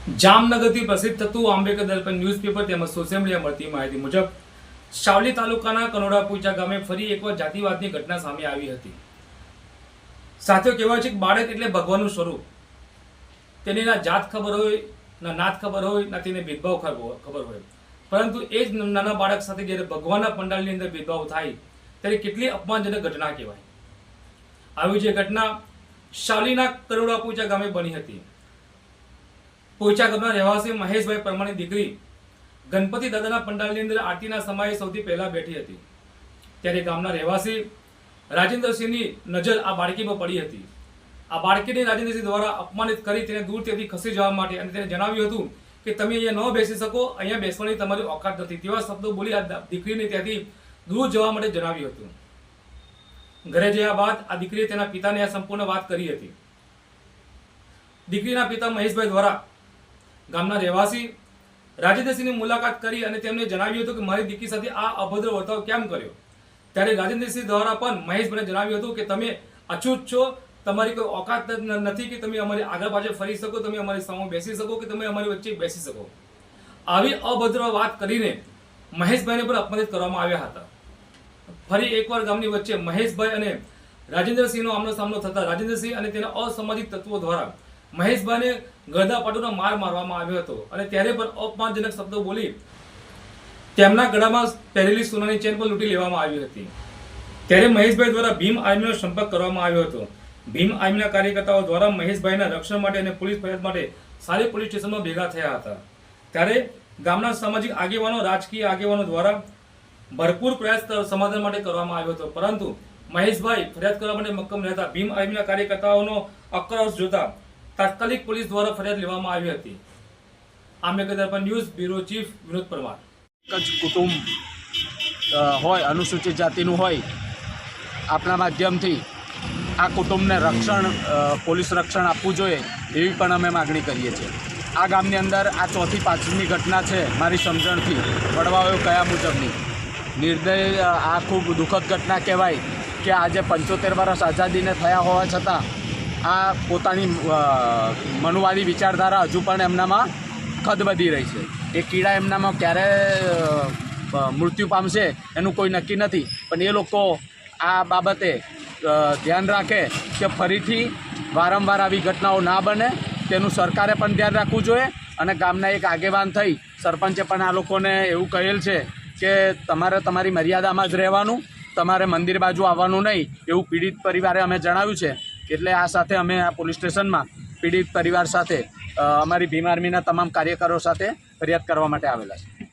જામનગરથી પ્રસિદ્ધ થતું આંબેડકર દર્પણ ન્યૂઝપેપર તેમજ સોશિયલ મીડિયા મળતી માહિતી મુજબ શાવલી તાલુકાના કનોડાપુચા ગામે ફરી એકવાર જાતિવાદની ઘટના સામે આવી હતી। સાથીઓ, કહેવાય છે કે બાળક એટલે ભગવાનનું સ્વરૂપ। તેને ના જાત ખબર હોય, ના નાત ખબર હોય, ના તેને ભેદભાવ ખબર હોય, પરંતુ એ જ નાના બાળક સાથે જ્યારે ભગવાનના પંડાલની અંદર ભેદભાવ થાય ત્યારે કેટલી અપમાનજનક ઘટના કહેવાય। આવી જે ઘટના શાવલીના કનોડાપુચા ગામે બની હતી। પોચા ગામના રહેવાસી મહેશભાઈ પરમારની દીકરી ગણપતિ દાદાના પંડાલની અંદર આરતીના સમયે સૌથી પહેલા બેઠી હતી, ત્યારે ગામના રહેવાસી રાજેન્દ્રસિંહની નજર આ બાળકી પર પડી હતી। આ બાળકીને રાજેન્દ્રસિંહ દ્વારા અપમાનિત કરી તેને દૂર ત્યાંથી ખસી જવા માટે અને તેને જણાવ્યું હતું કે તમે અહીંયા ન બેસી શકો, અહીંયા બેસવાની તમારી ઓકાત નથી, તેવા શબ્દો બોલી આ દીકરીને ત્યાંથી દૂર જવા માટે જણાવ્યું હતું। ઘરે જયા બાદ આ દીકરીએ તેના પિતાને આ સંપૂર્ણ વાત કરી હતી। દીકરીના પિતા મહેશભાઈ દ્વારા ગામના રહેવાસી રાજેન્દ્રસિંહની મુલાકાત કરી અને તેમને જણાવ્યું હતું કે મારી દીકરી સાથે આ અભદ્ર વર્તાવ કેમ કર્યો। ત્યારે રાજેન્દ્રસિંહ દ્વારા પણ મહેશભાઈને જણાવ્યું હતું કે તમે અછૂત છો, તમારી કોઈ ઓકાત નથી કે તમે અમારી આગળ પાછળ ફરી શકો, તમે અમારી સામે બેસી શકો કે તમે અમારી વચ્ચે બેસી શકો। આવી અભદ્ર વાત કરીને મહેશભાઈને પણ અપમાનિત કરવામાં આવ્યા હતા। ફરી એકવાર ગામની વચ્ચે મહેશભાઈ અને રાજેન્દ્રસિંહનો આમનો સામનો થતા રાજેન્દ્રસિંહ અને તેના અસામાજિક તત્વો દ્વારા મહેશભાઈને ગળદાપાટુનો માર મારવામાં આવ્યો હતો અને ત્યારે પણ અપમાનજનક શબ્દો બોલી તેમના ગળામાં પહેરેલી સોનાની ચેન પર લૂંટી લેવામાં આવી હતી। ત્યારે મહેશભાઈ દ્વારા ભીમ આર્મીનો સંપર્ક કરવામાં આવ્યો હતો। ભીમ આર્મીના કાર્યકર્તાઓ દ્વારા મહેશભાઈના રક્ષણ માટે અને પોલીસ ફરિયાદ માટે સારી પોલીસ સ્ટેશનમાં ભેગા થયા હતા। ત્યારે ગામના સામાજિક આગેવાનો, રાજકીય આગેવાનો દ્વારા ભરપૂર પ્રયાસ સમાધાન માટે કરવામાં આવ્યો હતો, પરંતુ મહેશભાઈ ફરિયાદ કરવા માટે મક્કમ રહેતા ભીમ આર્મીના કાર્યકર્તાઓનો આક્રોશ જોતા તાત્કાલિક પોલીસ દ્વારા ફરિયાદ લેવામાં આવી હતી। Ambedkar Darpan news bureau chief Vinod Parmar. એક જ કુટુંબ હોય, અનુસૂચિત જાતિનું હોય, આપણા માધ્યમથી આ કુટુંબને રક્ષણ, પોલીસ રક્ષણ આપવું જોઈએ એવી પણ અમે માગણી કરીએ છીએ। આ ગામની અંદર આ 4થી 5મી ઘટના છે મારી સમજણથી, વડવાઓ કયા મુજબની નિર્દય, આ ખૂબ દુઃખદ ઘટના કહેવાય કે આજે 75 વર્ષ આઝાદીને થયા હોવા છતાં આ પોતાની મનુવાદી વિચારધારા હજુ પણ એમનામાં ખદબદી રહી છે। એ કીડા એમનામાં ક્યારે મૃત્યુ પામશે એનું કોઈ નક્કી નથી, પણ એ લોકો આ બાબતે ધ્યાન રાખે કે ફરીથી વારંવાર આવી ઘટનાઓ ના બને તેનું સરકારે પણ ધ્યાન રાખવું જોઈએ। અને ગામના એક આગેવાન થઈ સરપંચે પણ આ લોકોને એવું કહેલ છે કે તમારે તમારી મર્યાદામાં જ રહેવાનું, તમારે મંદિર બાજુ આવવાનું નહીં, એવું પીડિત પરિવારે અમે જણાવ્યું છે। એટલે આ સાથે અમે આ પોલીસ સ્ટેશનમાં પીડિત પરિવાર સાથે અમારી ભીમ આર્મીના તમામ કાર્યકરો સાથે ફરિયાદ કરવા માટે આવેલા છે।